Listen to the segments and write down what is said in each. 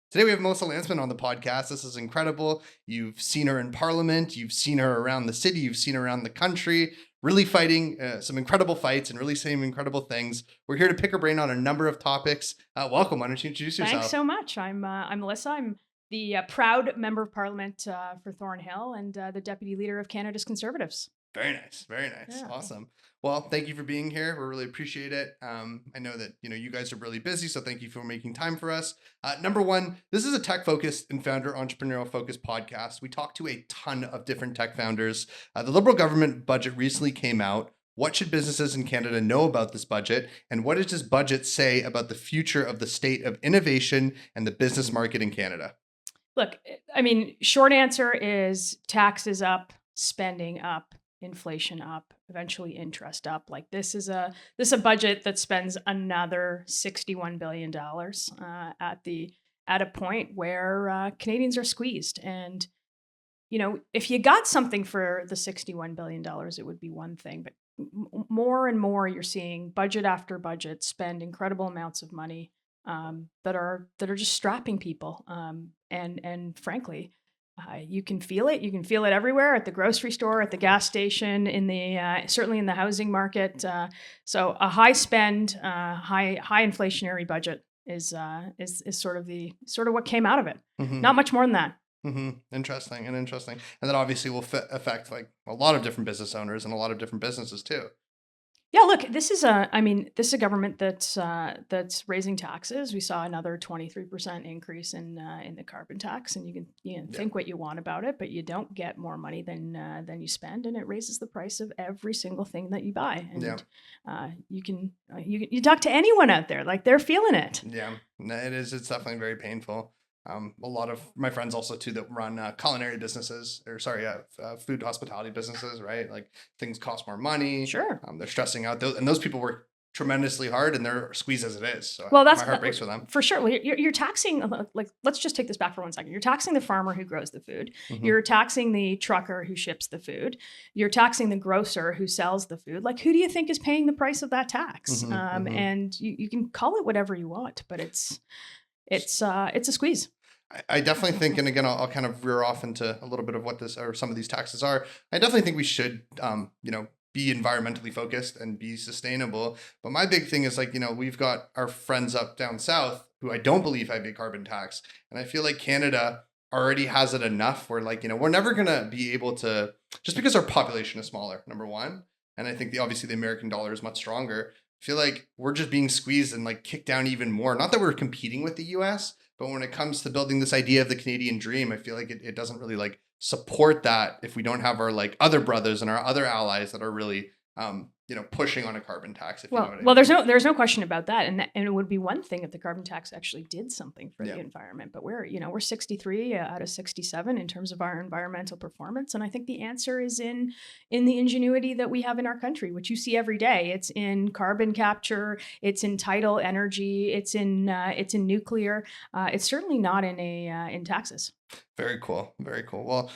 Today we have Melissa Lantsman on the podcast. This is incredible. You've seen her in Parliament. You've seen her around the city. You've seen her around the country, really fighting some incredible fights and really saying incredible things. We're here to pick her brain on a number of topics. Welcome. Why don't you introduce yourself? Thanks so much. I'm Melissa. I'm the proud member of Parliament for Thornhill and the deputy leader of Canada's Conservatives. Very nice. Very nice. Yeah. Awesome. Well, thank you for being here. We really appreciate it. I know that, you guys are really busy, so thank you for making time for us. Number one, this is a tech-focused and founder entrepreneurial-focused podcast. We talk to a ton of different tech founders. The Liberal government budget recently came out. What should businesses in Canada know about this budget? And what does this budget say about the future of the state of innovation and the business market in Canada? Look, I mean, short answer is taxes up, spending up, inflation up, eventually interest up. Like this is a budget that spends another $61 billion at a point where Canadians are squeezed. And if you got something for the $61 billion, it would be one thing. But more and more, you're seeing budget after budget spend incredible amounts of money that are just strapping people. And frankly, you can feel it. You can feel it everywhere at the grocery store, at the gas station, in the certainly in the housing market. So a high spend, high inflationary budget is sort of what came out of it. Mm-hmm. Not much more than that. Mm-hmm. Interesting. And that obviously will affect like a lot of different business owners and a lot of different businesses too. Yeah, look, this is a government that's raising taxes. We saw another 23% increase in the carbon tax, and you can think what you want about it, but you don't get more money than you spend, and it raises the price of every single thing that you buy. And you talk to anyone out there, like they're feeling it. Yeah, it is. It's definitely very painful. A lot of my friends also too that run culinary businesses food hospitality businesses, right? Like things cost more money. Sure. They're stressing out those people work tremendously hard and they're squeezed as it is. So my heart breaks for them. For sure. Well, you're taxing, like, let's just take this back for 1 second. You're taxing the farmer who grows the food. Mm-hmm. You're taxing the trucker who ships the food. You're taxing the grocer who sells the food. Like, who do you think is paying the price of that tax? Mm-hmm. And you can call it whatever you want, but it's a squeeze. I definitely think, and again, I'll kind of veer off into a little bit of what this or some of these taxes are. I definitely think we should, be environmentally focused and be sustainable. But my big thing is like, we've got our friends up down south who I don't believe have a carbon tax. And I feel like Canada already has it enough where like, we're never going to be able to, just because our population is smaller, number one. And I think obviously the American dollar is much stronger. I feel like we're just being squeezed and like kicked down even more. Not that we're competing with the US, but when it comes to building this idea of the Canadian dream, I feel like it doesn't really like support that if we don't have our like other brothers and our other allies that are really pushing on a carbon tax. If you know what I mean. Well, there's no question about that, and it would be one thing if the carbon tax actually did something for the environment. But we're 63 out of 67 in terms of our environmental performance, and I think the answer is in the ingenuity that we have in our country, which you see every day. It's in carbon capture, it's in tidal energy, it's in nuclear. It's certainly not in taxes. Very cool. Very cool. Well.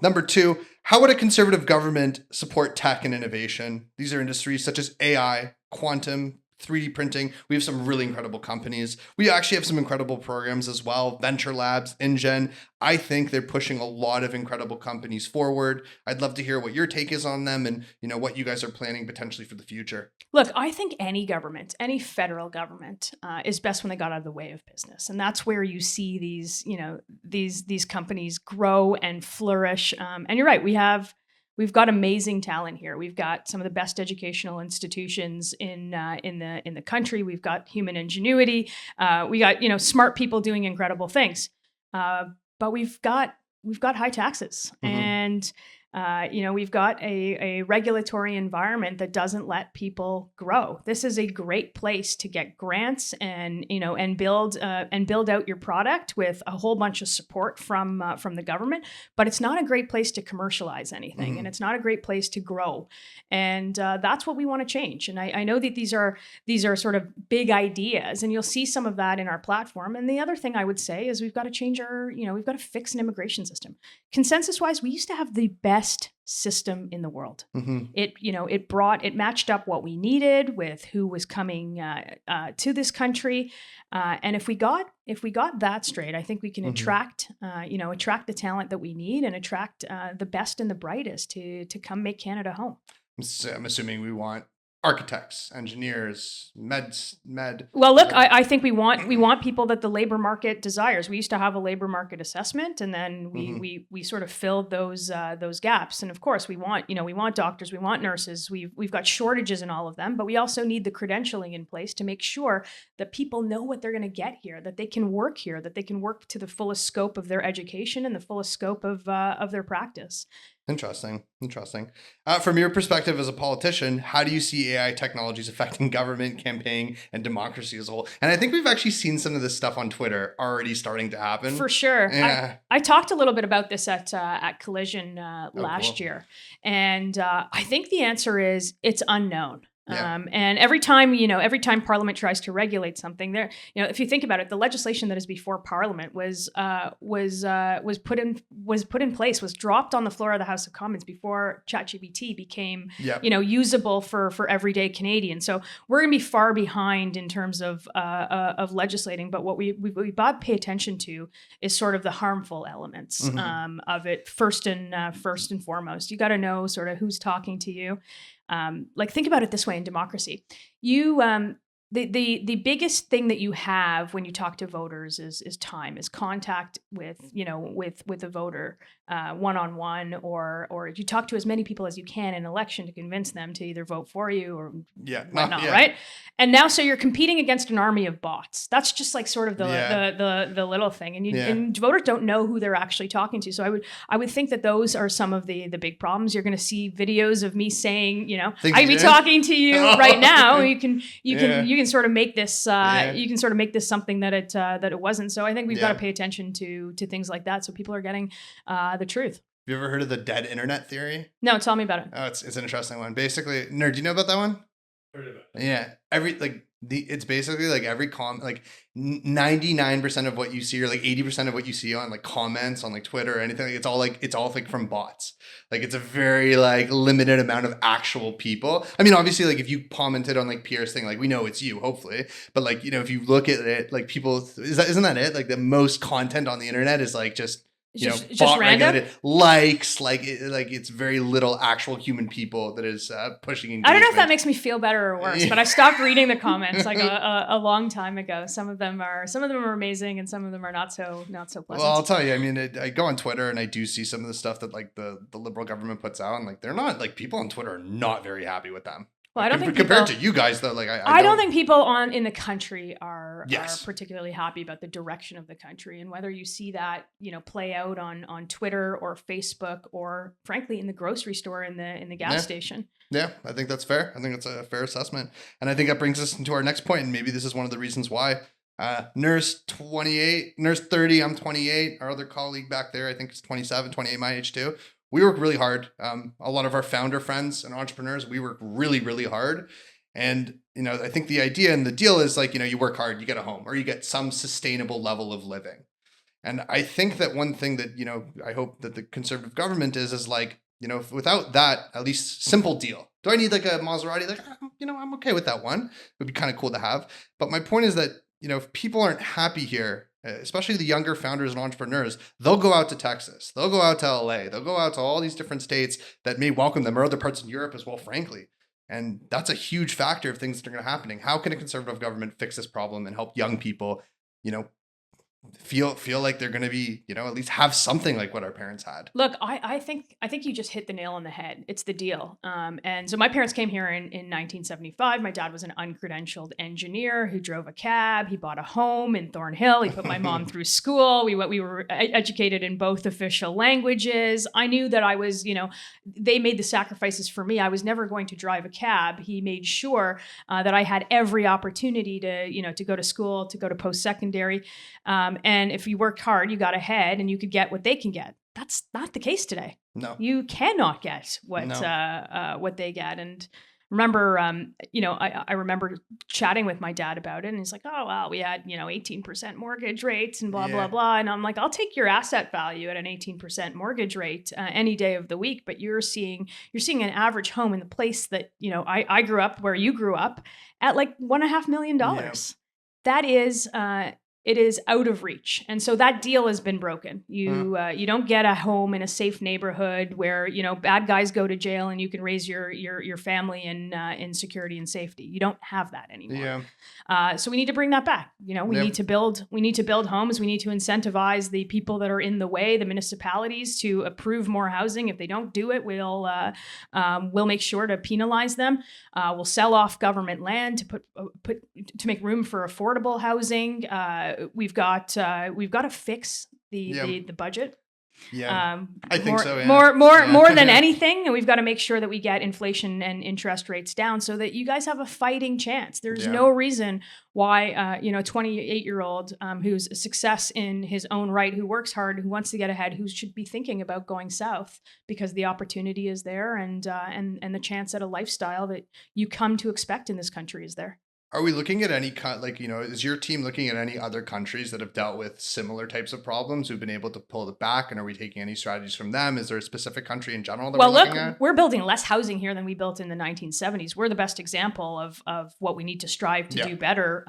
Number two, how would a conservative government support tech and innovation? These are industries such as AI, quantum, 3D printing. We have some really incredible companies. We actually have some incredible programs as well. Venture Labs, InGen. I think they're pushing a lot of incredible companies forward. I'd love to hear what your take is on them and what you guys are planning potentially for the future. Look, I think any government, any federal government, is best when they got out of the way of business, and that's where you see these companies grow and flourish. And you're right, we've got amazing talent here. We've got some of the best educational institutions in the country. We've got human ingenuity. We got smart people doing incredible things. But we've got high taxes, mm-hmm. and we've got a regulatory environment that doesn't let people grow. This is a great place to get grants and build out your product with a whole bunch of support from the government. But it's not a great place to commercialize anything, mm-hmm. and it's not a great place to grow. And that's what we want to change. And I know that these are sort of big ideas, and you'll see some of that in our platform. And the other thing I would say is we've got to change we've got to fix an immigration system. Consensus-wise, we used to have the best best system in the world. Mm-hmm. It matched up what we needed with who was coming to this country. And if we got that straight, I think we can attract the talent that we need and attract the best and the brightest to come make Canada home. I'm assuming we want architects, engineers, med. Well, look, I think we want people that the labor market desires. We used to have a labor market assessment, and then we sort of filled those gaps. And of course, we want doctors, we want nurses. We've got shortages in all of them, but we also need the credentialing in place to make sure that people know what they're going to get here, that they can work here, that they can work to the fullest scope of their education and the fullest scope of their practice. Interesting. From your perspective as a politician, how do you see AI technologies affecting government, campaigning, and democracy as a whole? And I think we've actually seen some of this stuff on Twitter already starting to happen. For sure. Yeah. I talked a little bit about this at Collision last cool. year. And I think the answer is it's unknown. Yeah. And every time Parliament tries to regulate something, if you think about it, the legislation that is before Parliament was put in place, was dropped on the floor of the House of Commons before ChatGPT became, usable for everyday Canadians. So we're going to be far behind in terms of legislating. But what we got to pay attention to is sort of the harmful elements of it. First and foremost, you got to know sort of who's talking to you. Think about it this way in democracy. The biggest thing that you have when you talk to voters is time, is contact with a voter one-on-one, or you talk to as many people as you can in an election to convince them to either vote for you or whatnot, right? And now, so you're competing against an army of bots. That's just like sort of the little thing, and voters don't know who they're actually talking to. So I would think that those are some of the big problems. You're going to see videos of me saying, I could be talking to you right now. You can sort of make this something that it wasn't. So I think we've got to pay attention to things like that, so people are getting the truth. Have you ever heard of the dead internet theory? No, tell me about it. Oh, it's an interesting one. Basically, nerd, do you know about that one? Heard about it. Yeah, it's basically like every 99% of what you see, or like 80% of what you see on like comments on like Twitter or anything, it's all from bots. Like it's a very like limited amount of actual people. I mean, obviously, like if you commented on like Pierre's thing, like we know it's you, hopefully. But like, if you look at it, like people, isn't that it? Like the most content on the internet is like just bot regulated likes, like it's very little actual human people that is pushing engagement. I don't know if that makes me feel better or worse, but I stopped reading the comments like a long time ago. Some of them are amazing, and some of them are not so pleasant. Well, I'll tell you. I mean, I go on Twitter and I do see some of the stuff that like the Liberal government puts out, and like they're not, like, people on Twitter are not very happy with them. Well, I don't think compared to you guys though, like I don't think people in the country are Yes. particularly happy about the direction of the country, and whether you see that play out on Twitter or Facebook, or frankly in the grocery store, in the gas station. Yeah, I think that's fair. I think that's a fair assessment, and I think that brings us into our next point, and maybe this is one of the reasons why. Nurse 28, Nurse 30, I'm 28. Our other colleague back there, I think, is 27, 28, my age too. We work really hard. A lot of our founder friends and entrepreneurs, we work really, really hard. And, I think the idea and the deal is like, you work hard, you get a home, or you get some sustainable level of living. And I think that one thing that, I hope that the conservative government is like, without that, at least simple deal. Do I need like a Maserati? Like, I'm okay with that one. It would be kind of cool to have. But my point is that, if people aren't happy here, especially the younger founders and entrepreneurs, they'll go out to Texas, they'll go out to LA, they'll go out to all these different states that may welcome them, or other parts in Europe as well, frankly. And that's a huge factor of things that are going to happening. How can a conservative government fix this problem and help young people, feel like they're going to be, at least have something like what our parents had? Look, I think you just hit the nail on the head. It's the deal. And so my parents came here in 1975. My dad was an uncredentialed engineer who drove a cab. He bought a home in Thornhill. He put my mom through school. We were educated in both official languages. I knew that I was, they made the sacrifices for me. I was never going to drive a cab. He made sure that I had every opportunity to go to school, to go to post-secondary. And if you worked hard, you got ahead and you could get what they can get. That's not the case today. No. You cannot get what they get. And remember, I remember chatting with my dad about it, and he's like, "Oh, well, we had 18% mortgage rates and blah blah Yeah. blah," and I'm like, "I'll take your asset value at an 18% mortgage rate any day of the week, but you're seeing an average home in the place that I grew up, where you grew up, at like Yeah. $1.5 million. That is it is out of reach. And so that deal has been broken. Huh. You don't get a home in a safe neighborhood where bad guys go to jail and you can raise your family in security and safety. You don't have that anymore. Yeah. So we need to bring that back. We Yep. need to build homes. We need to incentivize the people that are in the way, the municipalities, to approve more housing. If they don't do it, we'll make sure to penalize them. We'll sell off government land to make room for affordable housing. We've got to fix Yeah. the budget. Yeah. I think more, so, yeah. more than Yeah. anything, and we've got to make sure that we get inflation and interest rates down so that you guys have a fighting chance. There's Yeah. no reason why a 28-year-old who's a success in his own right, who works hard, who wants to get ahead, who should be thinking about going south, because the opportunity is there, and the chance at a lifestyle that you come to expect in this country is there. Are we looking at any is your team looking at any other countries that have dealt with similar types of problems who've been able to pull it back? And are we taking any strategies from them? Is there a specific country in general that Well, we're look, looking at? we're building less housing here than we built in the 1970s. We're the best example of what we need to strive to Yeah. do better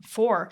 for.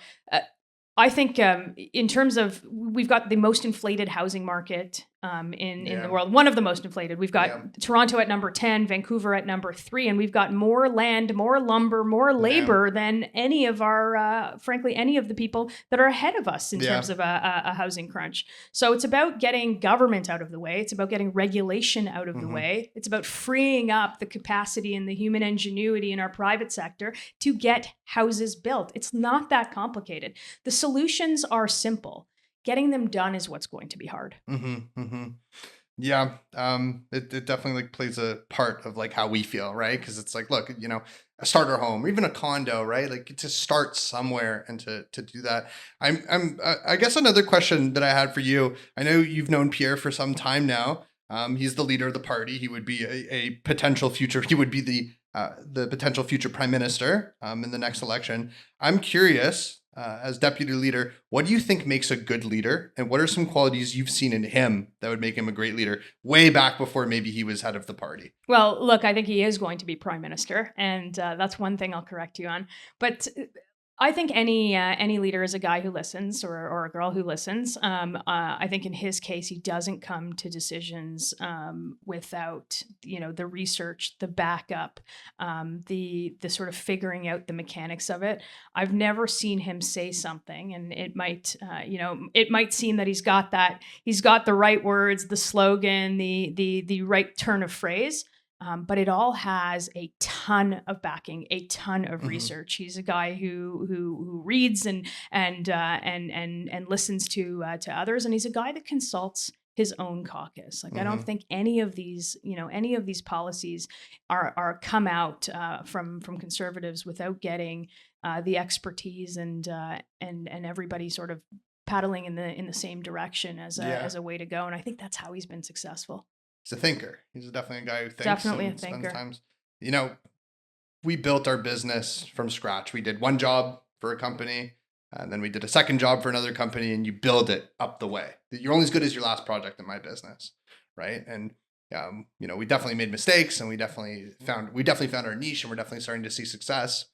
I think in terms of, we've got the most inflated housing market in Yeah. the world, one of the most inflated. We've got Yeah. Toronto at number 10, Vancouver at number 3, and we've got more land, more lumber, more labor than any of our, frankly, any of the people that are ahead of us in Yeah. terms of a housing crunch. So it's about getting government out of the way. It's about getting regulation out of the Mhm. way. It's about freeing up the capacity and the human ingenuity in our private sector to get houses built. It's not that complicated. The solutions are simple. Getting them done is what's going to be hard. Mm-hmm, mm-hmm. Yeah. It definitely like plays a part of like how we feel, right? Because it's like, look, a starter home or even a condo, right? Like to start somewhere and to do that. I guess another question that I had for you. I know you've known Pierre for some time now. He's the leader of the party. He would be a potential future. He would be the potential future prime minister in the next election. I'm curious, as deputy leader, what do you think makes a good leader, and what are some qualities you've seen in him that would make him a great leader way back before maybe he was head of the party? Well, look, I think he is going to be prime minister, and that's one thing I'll correct you on. But I think any leader is a guy who listens, or a girl who listens. I think in his case, he doesn't come to decisions without the research, the backup, the sort of figuring out the mechanics of it. I've never seen him say something, and it might seem that he's got the right words, the slogan, the right turn of phrase. But it all has a ton of backing, a ton of Mhm. research. He's a guy who reads and listens to others, and he's a guy that consults his own caucus. Like, I don't Mhm. think any of these policies are come out from conservatives without getting the expertise and everybody sort of paddling in the same direction as Yeah. a way to go. And I think that's how he's been successful. He's a thinker. He's definitely a guy who thinks Definitely a and spends thinker. times. You know, we built our business from scratch. We did one job for a company, and then we did a second job for another company, and you build it up the way. You're only as good as your last project in my business, right? And we definitely made mistakes, and we definitely found our niche, and we're definitely starting to see success.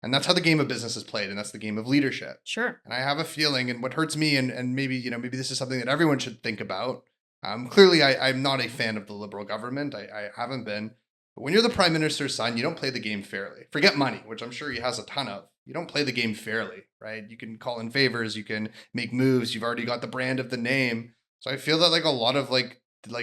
And that's how the game of business is played, and that's the game of leadership. Sure. And I have a feeling, and what hurts me, and maybe this is something that everyone should think about. Clearly, I'm not a fan of the Liberal government. I haven't been. But when you're the prime minister's son, you don't play the game fairly. Forget money, which I'm sure he has a ton of. You don't play the game fairly, right? You can call in favors, you can make moves. You've already got the brand of the name. So I feel that like a lot of like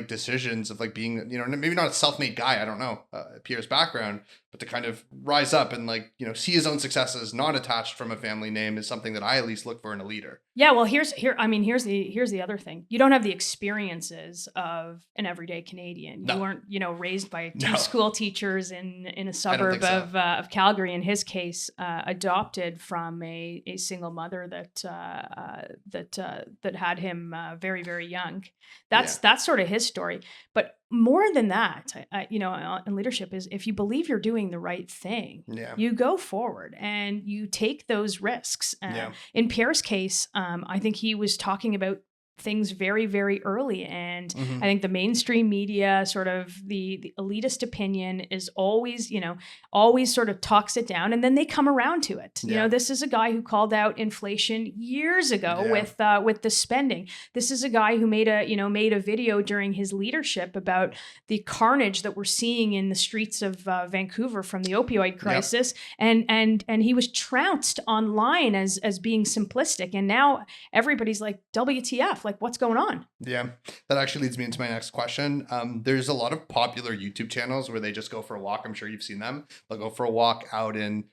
decisions of like being, maybe not a self-made guy. I don't know Pierre's background, but to kind of rise up and like, see his own successes not attached from a family name is something that I at least look for in a leader. Yeah, well, here's the other thing. You don't have the experiences of an everyday Canadian. No. You weren't, raised by two No. school teachers in a suburb think so. of Calgary. In his case, adopted from a single mother that had him very, very young. That's sort of his story. But more than that, in leadership is if you believe you're doing the right thing, you go forward and you take those risks. In Pierre's case, I think he was talking about things very, very early. And I think the mainstream media, sort of the elitist opinion is always, always sort of talks it down, and then they come around to it. This is a guy who called out inflation years ago with the spending. This is a guy who made a video during his leadership about the carnage that we're seeing in the streets of Vancouver from the opioid crisis. And he was trounced online as being simplistic. And now everybody's like, WTF? Like, what's going on? Yeah, that actually leads me into my next question. There's a lot of popular YouTube channels where they just go for a walk. I'm sure you've seen them. They'll go for a walk out in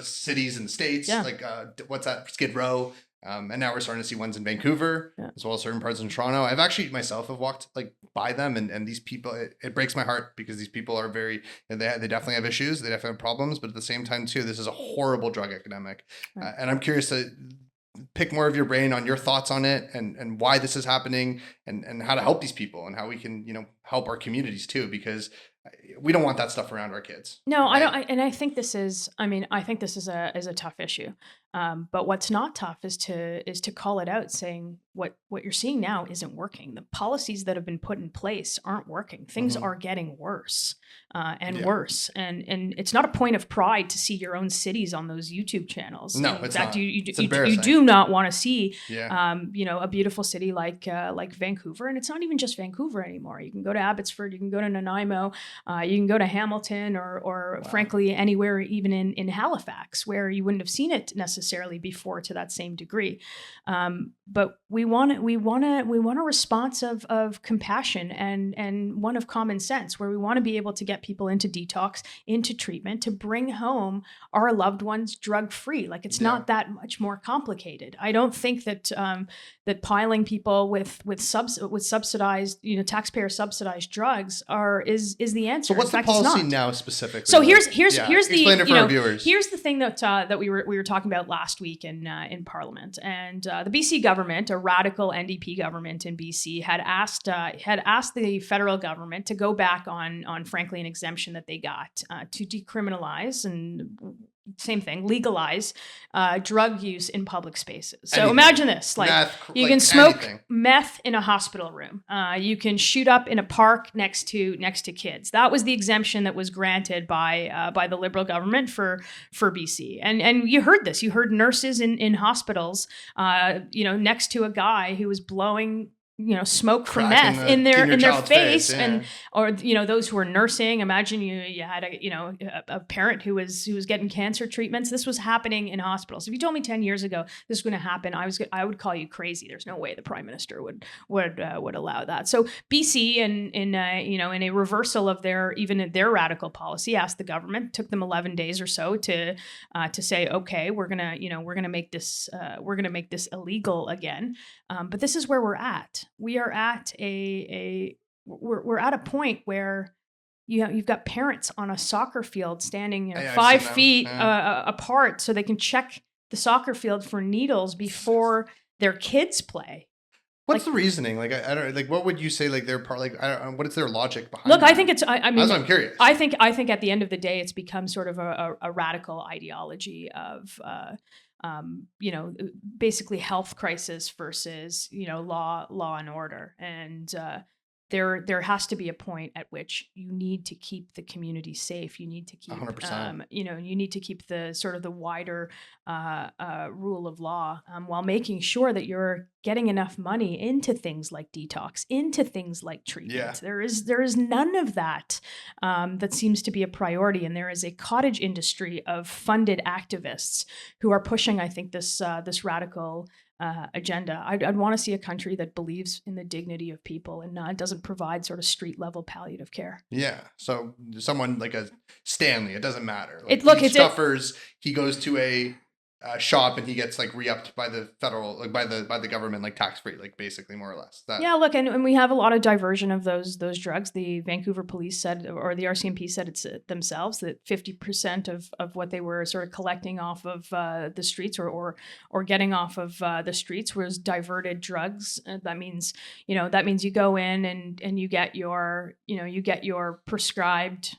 cities in the States, like what's that, Skid Row. And now we're starting to see ones in Vancouver, as well as certain parts in Toronto. I've actually myself have walked like by them, and these people, it breaks my heart because these people are very, they definitely have issues, they definitely have problems, but at the same time too, this is a horrible drug epidemic. And I'm curious to pick more of your brain on your thoughts on it and why this is happening and how to help these people and how we can, help our communities too, because we don't want that stuff around our kids. No, right? I think this is a tough issue. But what's not tough is to call it out, saying what you're seeing now isn't working. The policies that have been put in place aren't working. Things are getting worse and worse. And it's not a point of pride to see your own cities on those YouTube channels. No, in it's fact, not. you do not want to see a beautiful city like Vancouver. And it's not even just Vancouver anymore. You can go to Abbotsford, you can go to Nanaimo, you can go to Hamilton, or frankly anywhere, even in Halifax, where you wouldn't have seen it necessarily before to that same degree. But we want a response of compassion and one of common sense, where we want to be able to get people into detox, into treatment, to bring home our loved ones drug free. Like, it's not that much more complicated. I don't think that that piling people with subsidized, taxpayer subsidized drugs is the answer. So what's the policy now specifically? So here's the explain it for our viewers. Here's the thing that we were talking about last week in Parliament, and the BC government, a radical NDP government in BC, had asked the federal government to go back on frankly an exemption that they got to decriminalize and same thing, legalize drug use in public spaces. So imagine this, like meth, you can smoke meth in a hospital room. You can shoot up in a park next to kids. That was the exemption that was granted by the Liberal government for BC. And you heard this. You heard nurses in hospitals, next to a guy who was blowing smoke from meth in their face, and those who are nursing. Imagine you had a parent who was getting cancer treatments. This was happening in hospitals. If you told me 10 years ago this was going to happen, I would call you crazy. There's no way the Prime Minister would allow that. So BC, in a reversal of their radical policy, asked the government. Took them 11 days or so to say, okay, we're gonna make this illegal again. But this is where we're at. We are at we're at a point where you've got parents on a soccer field standing 5 feet apart so they can check the soccer field for needles before their kids play. What's the reasoning? Like, I don't like. What would you say? Like, their part. Like, I don't. What is their logic behind? Look, that? I think it's. I mean, that's what I'm curious. I think at the end of the day, it's become sort of a radical ideology of. Basically health crisis versus, law and order. And there has to be a point at which you need to keep the community safe. You need to keep, 100%. You need to keep the sort of the wider rule of law while making sure that you're getting enough money into things like detox, into things like treatment. There is none of that that seems to be a priority. And there is a cottage industry of funded activists who are pushing, I think, this radical agenda. I'd want to see a country that believes in the dignity of people and doesn't doesn't provide sort of street level palliative care. Yeah. So someone like a Stanley, it doesn't matter. It- Like look, he it's- it- suffers. He goes to a shop and he gets like re-upped by the federal, like by the government, like tax free, like basically more or less. That, Yeah, look, and we have a lot of diversion of those drugs. The Vancouver police said, or the RCMP said it's themselves, that 50% of what they were sort of collecting off of the streets or getting off of the streets was diverted drugs. That means you go in and you get your prescribed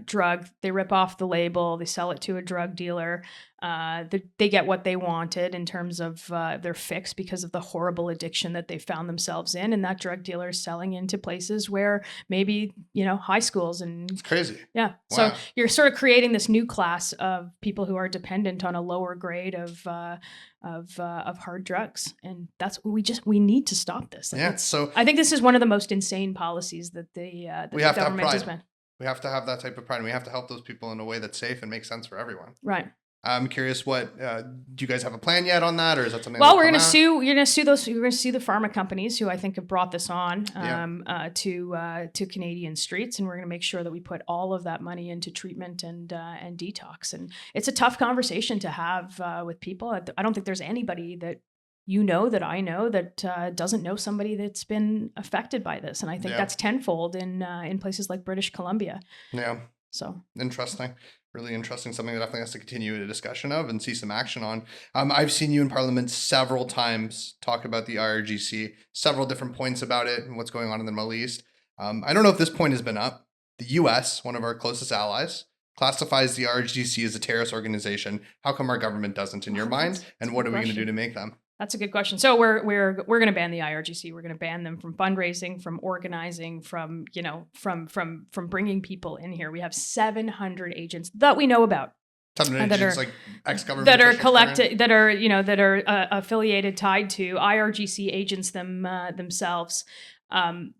drug. They rip off the label. They sell it to a drug dealer. They get what they wanted in terms of their fix because of the horrible addiction that they found themselves in. And that drug dealer is selling into places where maybe, high schools and it's crazy. yeah. Wow. So you're sort of creating this new class of people who are dependent on a lower grade of hard drugs. And we need to stop this. Like, Yeah. So I think this is one of the most insane policies that the we have government to has have pride. been. We have to have that type of pride, and we have to help those people in a way that's safe and makes sense for everyone. Right. I'm curious, what do you guys have a plan yet on that, or is that something? Well, we're going to sue. You're going to sue those. You're going to sue the pharma companies who I think have brought this on to Canadian streets, and we're going to make sure that we put all of that money into treatment and detox. And it's a tough conversation to have with people. I don't think there's anybody that that I know that doesn't know somebody that's been affected by this, and I think that's tenfold in places like British Columbia. Yeah. So interesting. Really interesting, something that definitely has to continue a discussion of and see some action on. I've seen you in Parliament several times talk about the IRGC, several different points about it and what's going on in the Middle East. I don't know if this point has been up. The US, one of our closest allies, classifies the IRGC as a terrorist organization. How come our government doesn't, in your mind? And what are we going to do to make them? That's a good question. So we're going to ban the IRGC. We're going to ban them from fundraising, from organizing, from bringing people in here. We have 700 agents that we know about. 700 agents, like ex-government that are officials, collected, that are affiliated, tied to IRGC agents themselves. It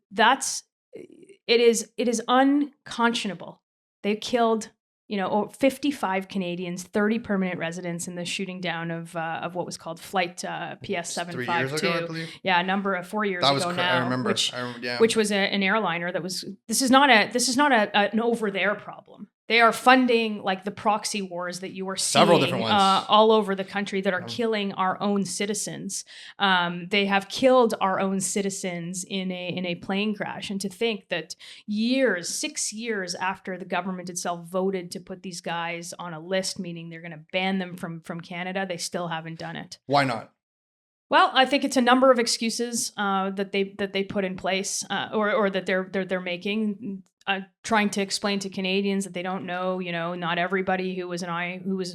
is unconscionable. They killed 55 Canadians, 30 permanent residents in the shooting down of what was called Flight PS 752. 3 years ago, I believe. Yeah, a number of 4 years ago now. I remember. Which was an airliner that was. This is not an over there problem. They are funding like the proxy wars that you are seeing several different ones all over the country that are killing our own citizens. They have killed our own citizens in a plane crash. And to think that 6 years after the government itself voted to put these guys on a list, meaning they're going to ban them from Canada, they still haven't done it. Why not? Well, I think it's a number of excuses that they put in place or that they're making. Trying to explain to Canadians that they don't know, not everybody who was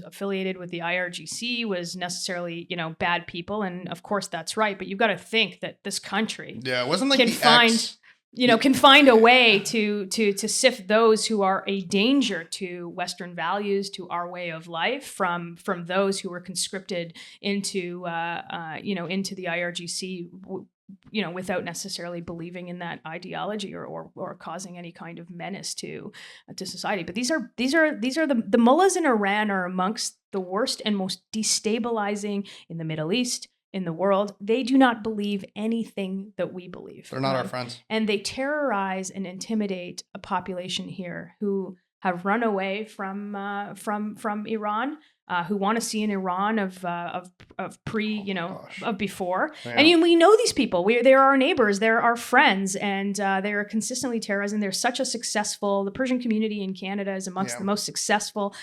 affiliated with the IRGC was necessarily, bad people, and of course that's right. But you've got to think that this country, it wasn't like can find a way to sift those who are a danger to Western values, to our way of life, from those who were conscripted into the IRGC. Without necessarily believing in that ideology or causing any kind of menace to society. But these are the mullahs in Iran are amongst the worst and most destabilizing in the Middle East, in the world. They do not believe anything that we believe. They're not our friends. And they terrorize and intimidate a population here who have run away from Iran. Who want to see an Iran of before, yeah. And we know these people. They're our neighbors, they're our friends, and they are consistently terrorizing. They're such a successful. The Persian community in Canada is amongst the most successful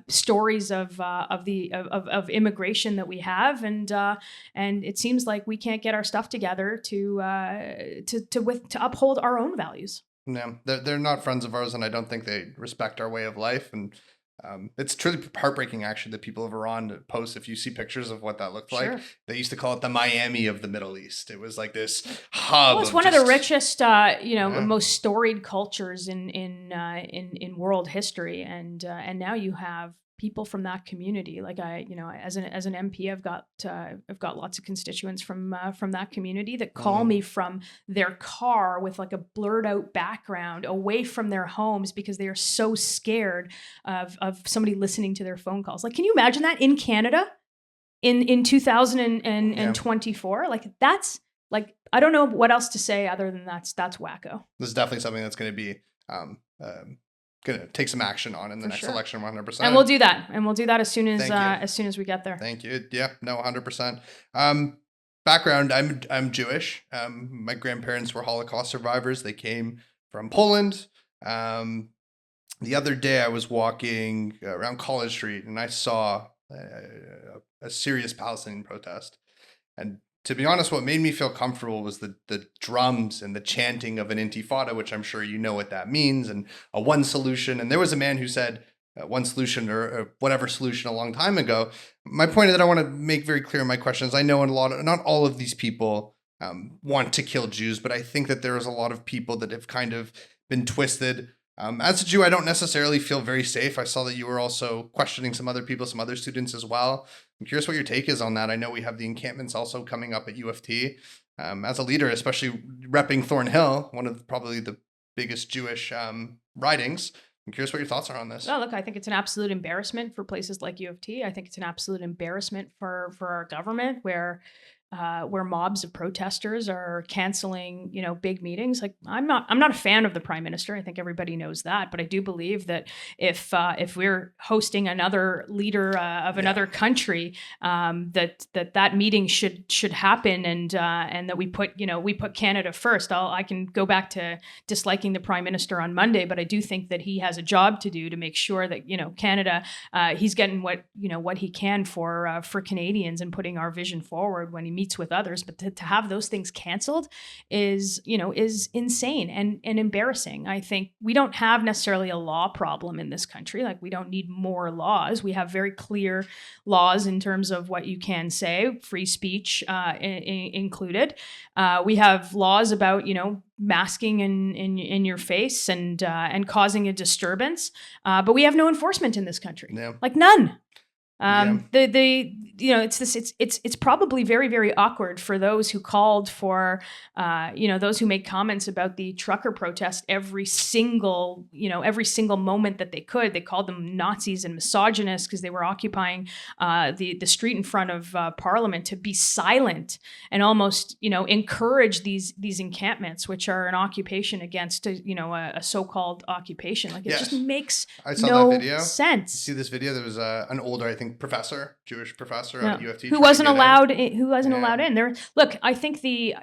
stories of immigration that we have, and it seems like we can't get our stuff together to uphold our own values. Yeah, they're not friends of ours, and I don't think they respect our way of life. And it's truly heartbreaking, actually, that people of Iran post. If you see pictures of what that looked like, they used to call it the Miami of the Middle East. It was like this hub. Well, it's one of the richest, most storied cultures in world history, and now you have people from that community. Like as an MP, I've got lots of constituents from that community that call me from their car with like a blurred out background away from their homes because they are so scared of somebody listening to their phone calls. Like, can you imagine that in Canada in 2024? Like, that's like, I don't know what else to say other than that's wacko. This is definitely something that's going to be going to take some action on in the For next sure. election, 100%. And we'll do that. And we'll do that Thank you. as soon as we get there. Thank you. Yeah, no, 100%. Background, I'm Jewish. My grandparents were Holocaust survivors. They came from Poland. The other day I was walking around College Street and I saw a serious Palestinian protest. And to be honest, what made me feel comfortable was the drums and the chanting of an intifada, which I'm sure you know what that means, and a one solution. And there was a man who said one solution or whatever solution a long time ago. My point that I want to make very clear in my questions, I know not all of these people want to kill Jews, but I think that there is a lot of people that have kind of been twisted. As a Jew, I don't necessarily feel very safe. I saw that you were also questioning some other people, some other students as well. I'm curious what your take is on that. I know we have the encampments also coming up at U of T. As a leader, especially repping Thornhill, one of probably the biggest Jewish ridings. I'm curious what your thoughts are on this. Well, look, I think it's an absolute embarrassment for places like U of T. I think it's an absolute embarrassment for our government where mobs of protesters are canceling, big meetings. Like I'm not a fan of the prime minister. I think everybody knows that, but I do believe that if we're hosting another leader of another country, that meeting should happen, and that we put Canada first. I can go back to disliking the prime minister on Monday, but I do think that he has a job to do to make sure that Canada, he's getting what he can for Canadians and putting our vision forward when he meets with others. But to have those things canceled is insane and embarrassing. I think we don't have necessarily a law problem in this country. Like, we don't need more laws. We have very clear laws in terms of what you can say, free speech included. We have laws about masking in your face and causing a disturbance, but we have no enforcement in this country. Yeah. Like, none. It's probably very, very awkward for those who called for, those who made comments about the trucker protest every single moment that they could. They called them Nazis and misogynists because they were occupying the street in front of Parliament, to be silent and almost, encourage these encampments, which are an occupation against, a so-called occupation. Like, it just makes no sense. You see this video? There was an older, I think, Jewish professor at U of T who wasn't allowed in there. Look, I think the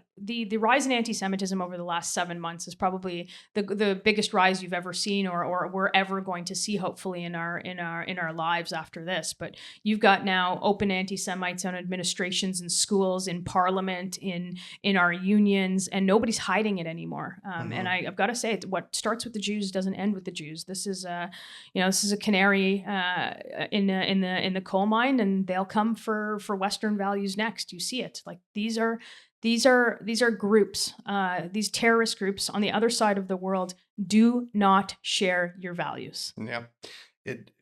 rise in anti-Semitism over the last 7 months is probably the biggest rise you've ever seen, or we're ever going to see, hopefully, in our lives after this. But you've got now open anti-Semites on administrations and schools, in Parliament, in our unions, and nobody's hiding it anymore. And I've got to say, what starts with the Jews doesn't end with the Jews. This is a canary in the coal mine, and they'll come for Western values next. You see it. Like, these are groups, these terrorist groups on the other side of the world do not share your values. Yeah.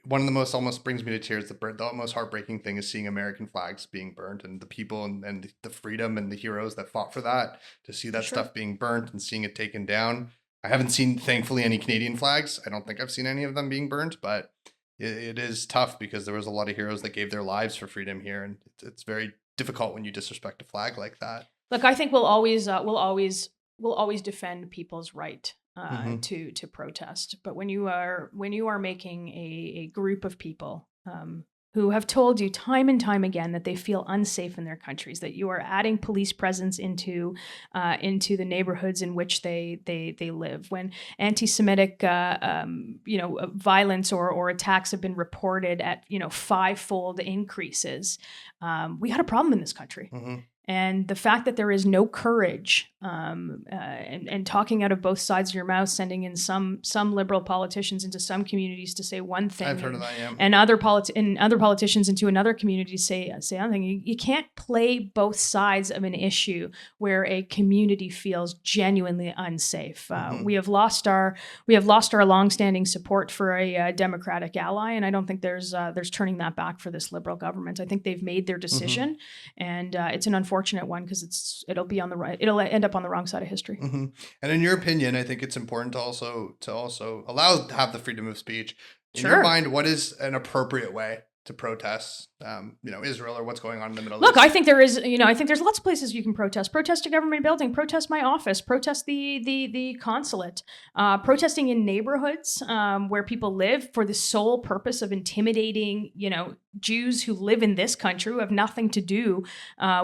One of the most, almost brings me to tears. The most heartbreaking thing is seeing American flags being burnt, and the people and the freedom and the heroes that fought for that, to see that stuff being burnt and seeing it taken down. I haven't seen, thankfully, any Canadian flags. I don't think I've seen any of them being burnt, but it is tough because there was a lot of heroes that gave their lives for freedom here, and it's very difficult when you disrespect a flag like that. Look, I think we'll always defend people's right to protest, but when you are making a group of people who have told you time and time again that they feel unsafe in their countries, that you are adding police presence into the neighborhoods in which they live, when anti-Semitic violence or attacks have been reported at 5-fold increases, we got a problem in this country. And the fact that there is no courage and talking out of both sides of your mouth, sending in some liberal politicians into some communities to say one thing, I've heard of that, yeah. and other politicians into another community to say another thing. You can't play both sides of an issue where a community feels genuinely unsafe. We have lost our longstanding support for a Democratic ally, and I don't think there's turning that back for this Liberal government. I think they've made their decision, and it's an unfortunate one because it'll end up on the wrong side of history. And in your opinion, I think it's important to also have the freedom of speech. In your mind, what is an appropriate way to protest, Israel or what's going on in the Middle Look, East? I think there is, I think there's lots of places you can protest. Protest a government building, protest my office, protest the consulate, protesting in neighborhoods where people live for the sole purpose of intimidating, Jews who live in this country, who have nothing to do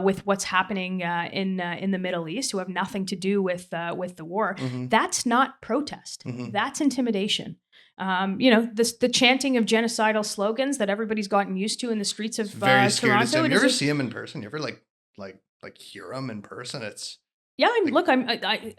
with what's happening in the Middle East, who have nothing to do with the war. Mm-hmm. That's not protest. Mm-hmm. That's intimidation. The chanting of genocidal slogans that everybody's gotten used to in the streets of Very scary to Toronto. see. You ever see him in person? You ever like hear him in person? It's Yeah, like, look, I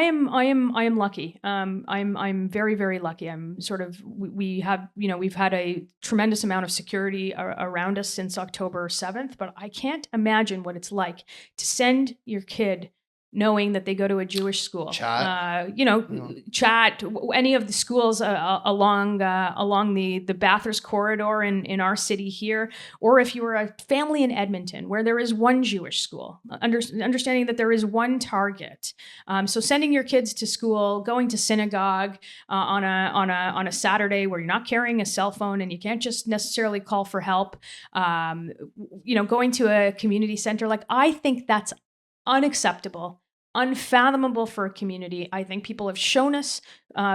am lucky. I'm very, very lucky. I'm sort of, we have, we've had a tremendous amount of security around us since October 7th, but I can't imagine what it's like to send your kid knowing that they go to a Jewish school, Chat. Chat, any of the schools along the Bathurst corridor in our city here, or if you were a family in Edmonton where there is one Jewish school, understanding that there is one target. So sending your kids to school, going to synagogue on a Saturday where you're not carrying a cell phone and you can't just necessarily call for help. Going to a community center, like, I think that's unacceptable, unfathomable for a community. I think people have shown us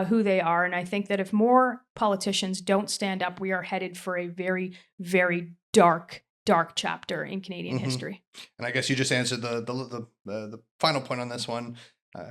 who they are. And I think that if more politicians don't stand up, we are headed for a very, very dark chapter in Canadian history. And I guess you just answered the final point on this one.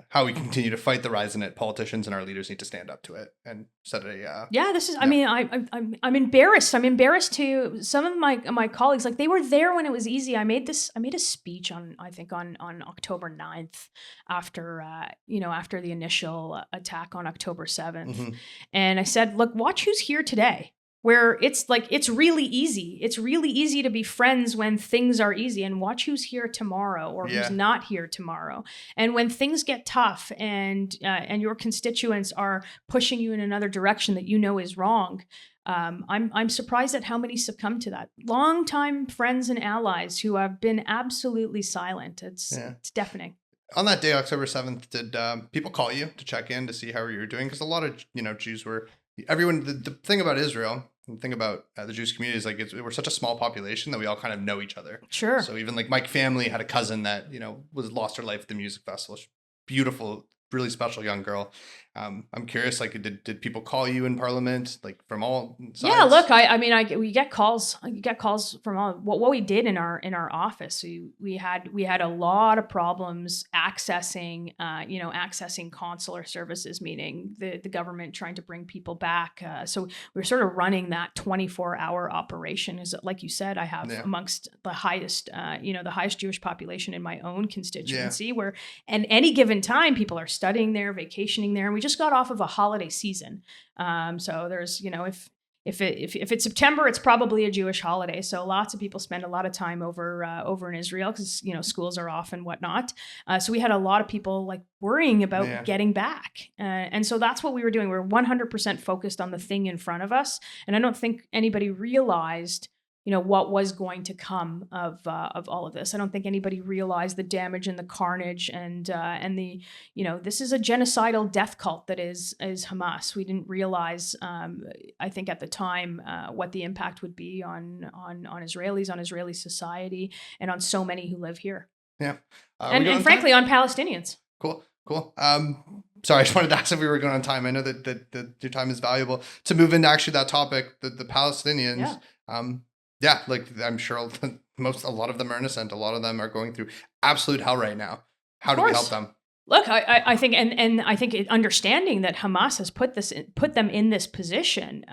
How we continue to fight the rise in it. Politicians and our leaders need to stand up to it and set a. This is. I mean, I'm embarrassed. I'm embarrassed to some of my colleagues. Like, they were there when it was easy. I made a speech on October 9th after after the initial attack on October 7th, Mm-hmm. and I said, look, watch who's here today. Where it's like, it's really easy. It's really easy to be friends when things are easy, and watch who's here tomorrow or who's not here tomorrow. And when things get tough and your constituents are pushing you in another direction that is wrong, I'm surprised at how many succumb to that. Longtime friends and allies who have been absolutely silent. It's deafening. On that day, October 7th, did people call you to check in to see how you were doing? Because a lot of Jews were. Everyone, the thing about Israel, the thing about the Jewish community is, like, we're such a small population that we all kind of know each other. Sure. So even like my family had a cousin that was lost her life at the music festival. Beautiful, really special young girl. I'm curious, like, did people call you in Parliament, like, from all sides? Yeah, look, we get calls. You get calls from all. What we did in our office, we had a lot of problems accessing consular services, meaning the government trying to bring people back. So we're sort of running that 24-hour operation. Is, like you said, I have amongst the highest Jewish population in my own constituency, where at any given time people are studying there, vacationing there, and we just got off of a holiday season. So there's, if it's September, it's probably a Jewish holiday. So lots of people spend a lot of time over in Israel because, schools are off and whatnot. So we had a lot of people, like, worrying about getting back. And so that's what we were doing. We were 100% focused on the thing in front of us. And I don't think anybody realized what was going to come of all of this. I don't think anybody realized the damage and the carnage and the, this is a genocidal death cult that is Hamas. We didn't realize, I think at the time, what the impact would be on Israelis, on Israeli society, and on so many who live here. Yeah. And frankly, on Palestinians. Cool. Sorry, I just wanted to ask if we were going on time. I know that your time is valuable. To move into actually that topic, the Palestinians. Yeah, like, I'm sure a lot of them are innocent. A lot of them are going through absolute hell right now. How do we help them? Look, I think, and I think understanding that Hamas has put them in this position,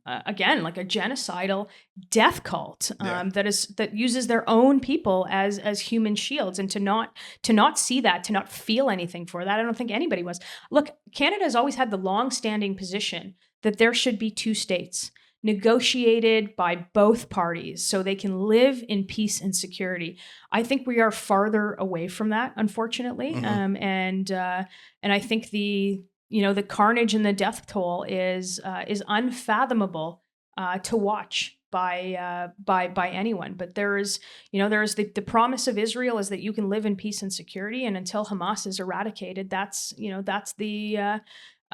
again, like a genocidal death cult, that uses their own people as human shields, and to not see that, to not feel anything for that. I don't think anybody was. Look, Canada has always had the long-standing position that there should be two states, negotiated by both parties so they can live in peace and security. I think we are farther away from that, unfortunately. Mm-hmm. And I think the carnage and the death toll is unfathomable to watch by anyone. But there is the promise of Israel is that you can live in peace and security, and until Hamas is eradicated, that's the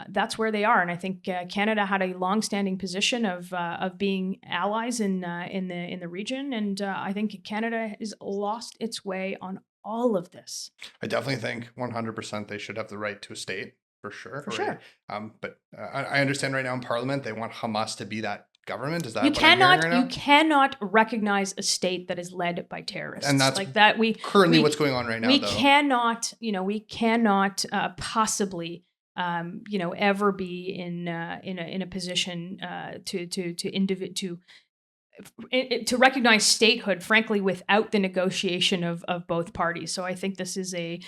that's where they are. And I think Canada had a longstanding position of being allies in the region, and I think Canada has lost its way on all of this. I definitely think 100% they should have the right to a state for sure. For Right. sure. But I understand right now in Parliament they want Hamas to be that government. Is that You what I'm hearing right now? cannot recognize a state that is led by terrorists. And that's like that. currently We what's going on right now, we though. cannot, we cannot possibly, ever be in a position to recognize statehood, frankly, without the negotiation of both parties. So I think this is a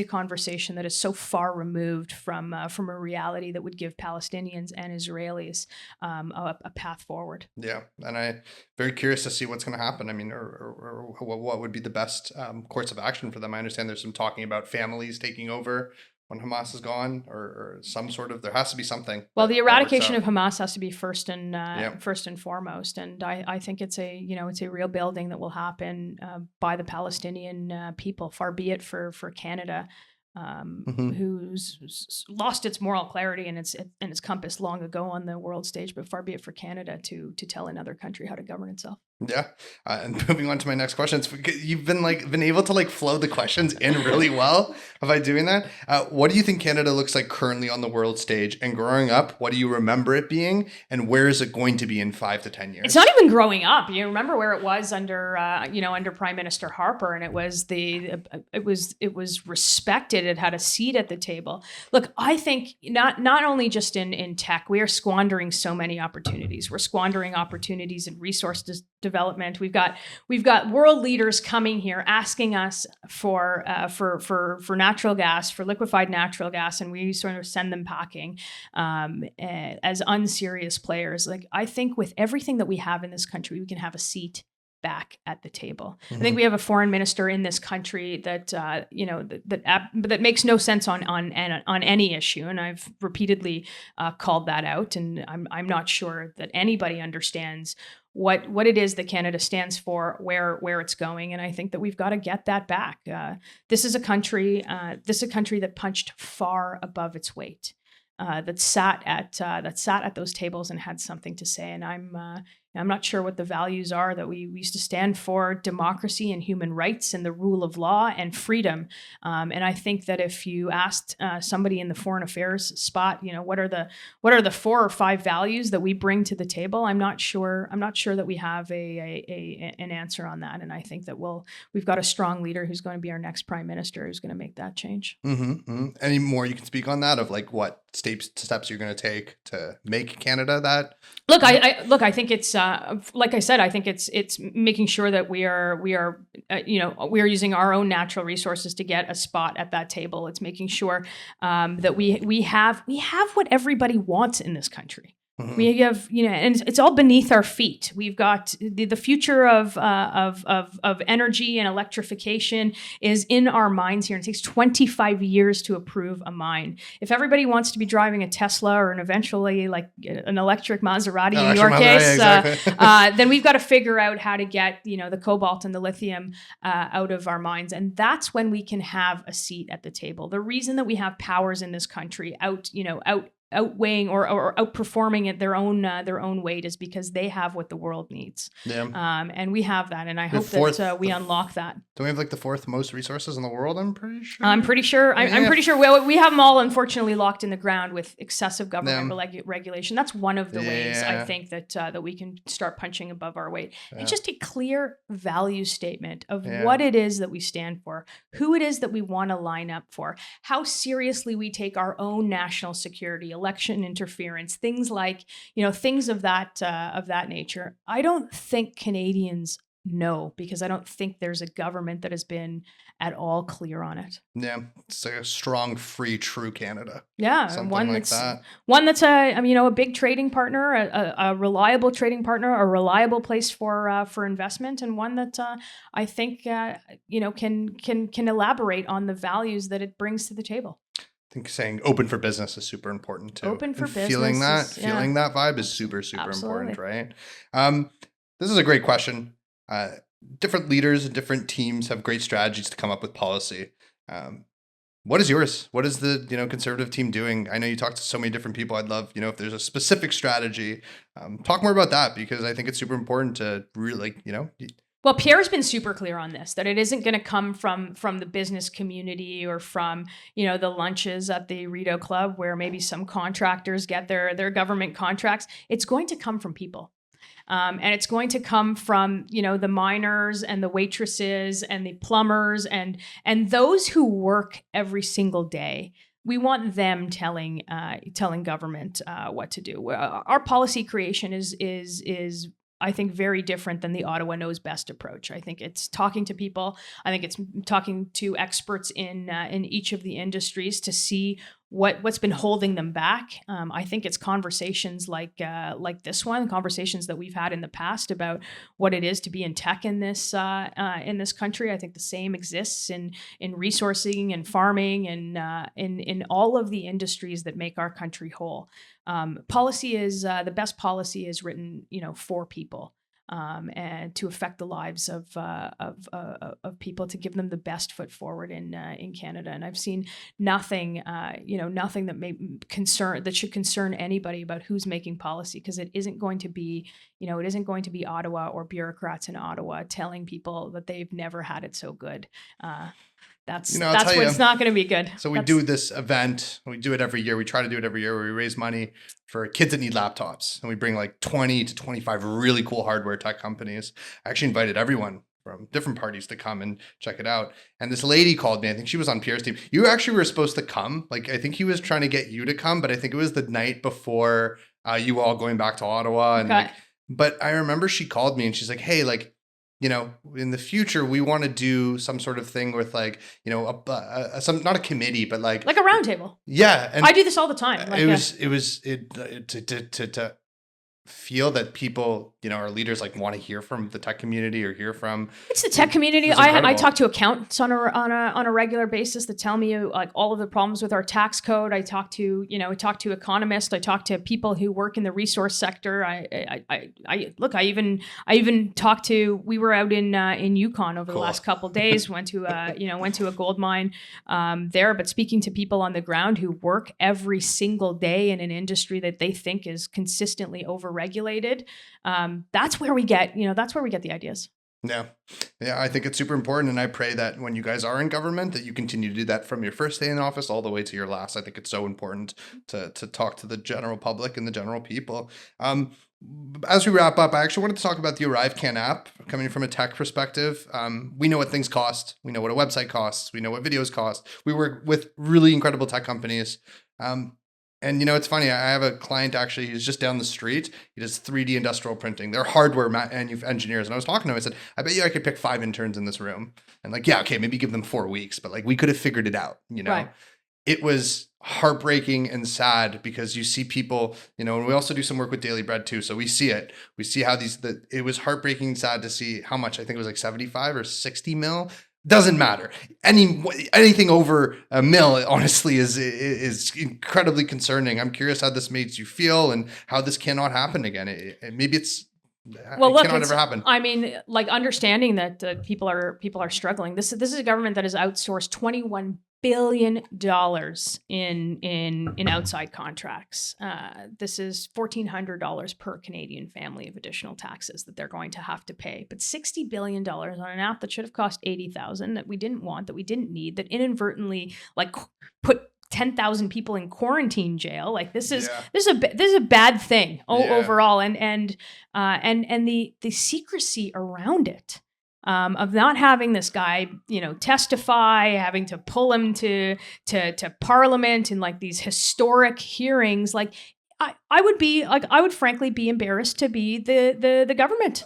conversation that is so far removed from a reality that would give Palestinians and Israelis a path forward. Yeah, and I'm very curious to see what's going to happen. I mean, or what would be the best course of action for them? I understand there's some talking about families taking over when Hamas is gone, or some sort of. There has to be something. Well, that the works eradication out. of Hamas has to be first and Yeah. foremost, and I think it's a real building that will happen by the Palestinian people. Far be it for Canada, Mhm. who's lost its moral clarity and its compass long ago on the world stage. But far be it for Canada to tell another country how to govern itself. Yeah, and moving on to my next question, you've been able to flow the questions in really well by doing that. What do you think Canada looks like currently on the world stage? And growing up, what do you remember it being? And where is it going to be in 5 to 10 years? It's not even growing up. You remember where it was under under Prime Minister Harper, and it was respected. It had a seat at the table. Look, I think not only just in tech, we are squandering so many opportunities. We're squandering opportunities in resource development. We've got world leaders coming here asking us for natural gas, for liquefied natural gas, and we sort of send them packing as unserious players. Like, I think with everything that we have in this country, we can have a seat back at the table. I think we have a foreign minister in this country that that makes no sense on any issue, and I've repeatedly called that out. And I'm not sure that anybody understands what it is that Canada stands for, where it's going, and I think that we've got to get that back. This is a country that punched far above its weight, that sat at those tables and had something to say. And I'm not sure what the values are that we used to stand for: democracy and human rights and the rule of law and freedom. And I think that if you asked somebody in the foreign affairs spot, what are the 4 or 5 values that we bring to the table, I'm not sure that we have an answer on that. And I think that we've got a strong leader who's going to be our next prime minister, who's going to make that change. Any more you can speak on that, of what steps you're going to take to make Canada that? Look, I think it's like I said, I think it's making sure that we are using our own natural resources to get a spot at that table. It's making sure that we have what everybody wants in this country. We have, and it's all beneath our feet. We've got the future of energy and electrification is in our minds here. And it takes 25 years to approve a mine. If everybody wants to be driving a Tesla or eventually an electric Maserati in your case, exactly. Then we've got to figure out how to get the cobalt and the lithium out of our minds, and that's when we can have a seat at the table. The reason that we have powers in this country outweighing or outperforming at their own weight is because they have what the world needs. Yeah. And we have that, and I hope that we unlock that. Don't we have the 4th most resources in the world? I'm pretty sure. I'm pretty sure. We have them all, unfortunately, locked in the ground with excessive government regulation. That's one of the ways I think that we can start punching above our weight. Yeah. And just a clear value statement of what it is that we stand for, who it is that we want to line up for, how seriously we take our own national security, election interference, things things of that nature. I don't think Canadians know, because I don't think there's a government that has been at all clear on it. Yeah, it's like a strong, free, true Canada. Yeah, something one like that's a big trading partner, a reliable trading partner, a reliable place for investment, and one that I think can elaborate on the values that it brings to the table. I think saying open for business is super important too. Open for business. Feeling that vibe is super Absolutely. important, right? This is a great question. Different leaders and different teams have great strategies to come up with policy. What is yours? What is the conservative team doing? I know you talk to so many different people. I'd love if there's a specific strategy, talk more about that because I think it's super important to really Well, Pierre's been super clear on this, that it isn't going to come from the business community or from, the lunches at the Rideau Club where maybe some contractors get their government contracts. It's going to come from people. And it's going to come from, the miners and the waitresses and the plumbers and those who work every single day. We want them telling government what to do. Our policy creation is I think very different than the Ottawa Knows Best approach. I think it's talking to people. I think it's talking to experts in each of the industries to see what's been holding them back. I think it's conversations like this one, conversations that we've had in the past about what it is to be in tech in this country. I think the same exists in resourcing and farming and in all of the industries that make our country whole. Policy is the best policy is written, for people. And to affect the lives of people, to give them the best foot forward in Canada. And I've seen nothing, nothing that should concern anybody about who's making policy, because it isn't going to be, Ottawa or bureaucrats in Ottawa telling people that they've never had it so good. That's what's not going to be good. So we do this event. We do it every year. We try to do it every year where we raise money for kids that need laptops. And we bring like 20 to 25 really cool hardware tech companies. I actually invited everyone from different parties to come and check it out. And this lady called me. I think she was on Pierre's team. You actually were supposed to come. Like, I think he was trying to get you to come, but I think it was the night before you all going back to Ottawa. And but I remember she called me and she's like, hey, like, in the future, we want to do some sort of thing with like, some, not a committee, but like a roundtable. Yeah. And I do this all the time. To feel that people, our leaders like want to hear from the tech community or hear from. It's the tech community. I talk to accountants on a regular basis that tell me like all of the problems with our tax code. I talk to economists. I talk to people who work in the resource sector. I even talked to. We were out in Yukon over the last couple of days. Went to a gold mine there. But speaking to people on the ground who work every single day in an industry that they think is consistently overregulated. That's where we get the ideas. Yeah. I think it's super important. And I pray that when you guys are in government, that you continue to do that from your first day in office all the way to your last. I think it's so important to talk to the general public and the general people. As we wrap up, I actually wanted to talk about the ArriveCan app coming from a tech perspective. We know what things cost. We know what a website costs. We know what videos cost. We work with really incredible tech companies. And it's funny. I have a client actually who's just down the street. He does 3D industrial printing. They're hardware engineers. And I was talking to him. I said, I bet you I could pick 5 interns in this room. And like, yeah, okay, maybe give them 4 weeks. But like, we could have figured it out, Right. It was heartbreaking and sad because you see people, and we also do some work with Daily Bread too. So we see it. We see how it was heartbreaking and sad to see how much. I think it was like 75 or 60 mil. Doesn't matter. Anything over a mil, honestly, is incredibly concerning. I'm curious how this makes you feel and how this cannot happen again. Maybe it cannot ever happen. I mean, like understanding that people are struggling. This is a government that has outsourced $21 billion in outside contracts. This is $1,400 per Canadian family of additional taxes that they're going to have to pay. But $60 billion on an app that should have cost $80,000 that we didn't want, that we didn't need, that inadvertently like put 10,000 people in quarantine jail. Like this is a bad thing overall, and the secrecy around it. Of not having this guy, testify, having to pull him to Parliament in like these historic hearings. Like, I would frankly be embarrassed to be the government.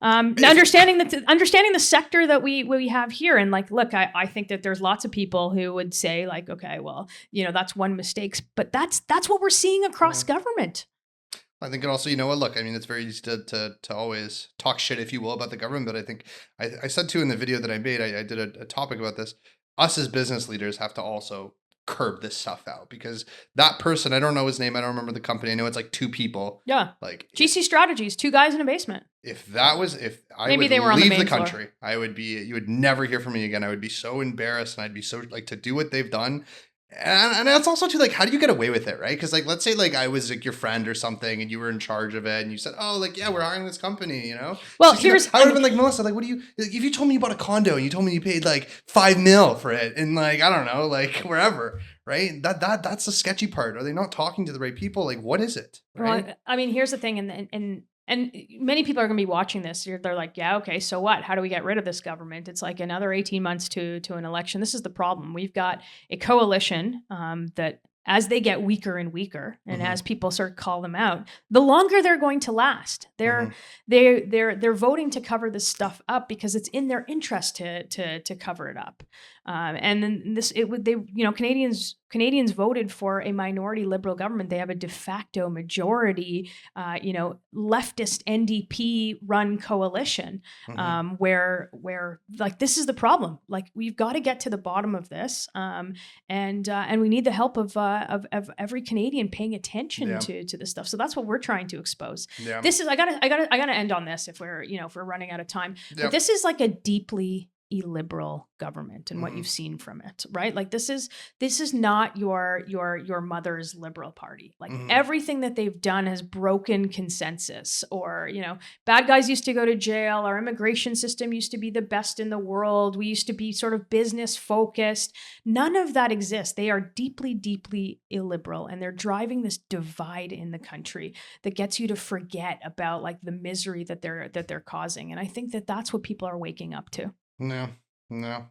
Understanding the sector that we have here, and like, look, I think that there's lots of people who would say like, okay, well, that's one mistake, but that's what we're seeing across government. I think it also, look, I mean, it's very easy to always talk shit, if you will, about the government. But I think I said too in the video that I made, I did a topic about this. Us as business leaders have to also curb this stuff out, because that person, I don't know his name, I don't remember the company, I know it's like 2 people. Yeah. Like GC Strategies, 2 guys in a basement. if I Maybe would they were on the leave main the floor. country, you would never hear from me again. I would be so embarrassed, and I'd be so like, to do what they've done. And that's also too, like, how do you get away with it, right? Because like, let's say like I was like your friend or something, and you were in charge of it, and you said, "Oh, like yeah, we're hiring this company," you know. Well, So, you know, here's I would have been like, Melissa, like, what do you like, if you told me you bought a condo and you told me you paid like 5 mil for it, and like I don't know, like wherever, right? That's the sketchy part. Are they not talking to the right people? Like, what is it, right? Well, I mean, here's the thing, and many people are going to be watching this. They're like, yeah, okay, so what? How do we get rid of this government? It's like another 18 months to an election. This is the problem. We've got a coalition that, as they get weaker and weaker, and as people sort of call them out, the longer they're going to last. They're voting to cover this stuff up because it's in their interest to cover it up. And then Canadians voted for a minority Liberal government. They have a de facto majority, leftist NDP run coalition, where like this is the problem. Like we've got to get to the bottom of this, and we need the help of every Canadian paying attention to this stuff. So that's what we're trying to expose. Yeah. This is I gotta end on this if we're running out of time. But this is like a deeply illiberal government and what you've seen from it, right? Like this is not your mother's Liberal Party. Like everything that they've done has broken consensus, or bad guys used to go to jail, our immigration system used to be the best in the world, we used to be sort of business focused. None of that exists. They are deeply illiberal, and they're driving this divide in the country that gets you to forget about like the misery that they're causing. And I think that that's what people are waking up to. No.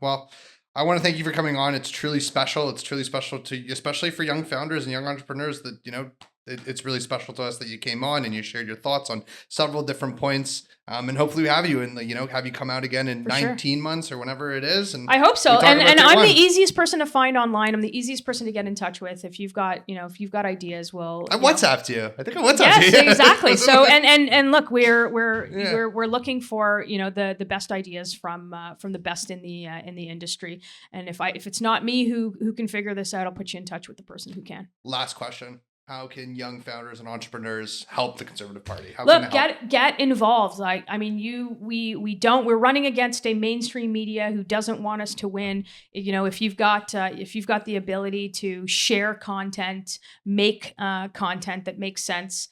Well, I want to thank you for coming on. It's truly special. It's truly special to you, especially for young founders and young entrepreneurs, that, it's really special to us that you came on and you shared your thoughts on several different points. And hopefully we have you have you come out again in For 19 months or whenever it is. And I hope so. we talk And about day I'm one. the easiest person to find online. I'm the easiest person to get in touch with. If you've got ideas, I WhatsApped you. I think I WhatsApped yes, you. Yes, exactly. So and look, we're looking for the best ideas from the best in the industry. And if it's not me who can figure this out, I'll put you in touch with the person who can. Last question. How can young founders and entrepreneurs help the Conservative Party? Look, get involved. Like, I mean, we're running against a mainstream media who doesn't want us to win. If you've got the ability to share content, make content that makes sense,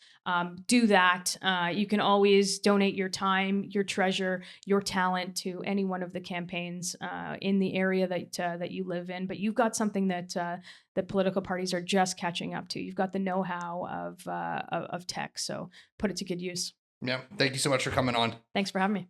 do that. You can always donate your time, your treasure, your talent to any one of the campaigns in the area that you live in. But you've got something that political parties are just catching up to. You've got the know-how of tech, so put it to good use. Yeah. Thank you so much for coming on. Thanks for having me.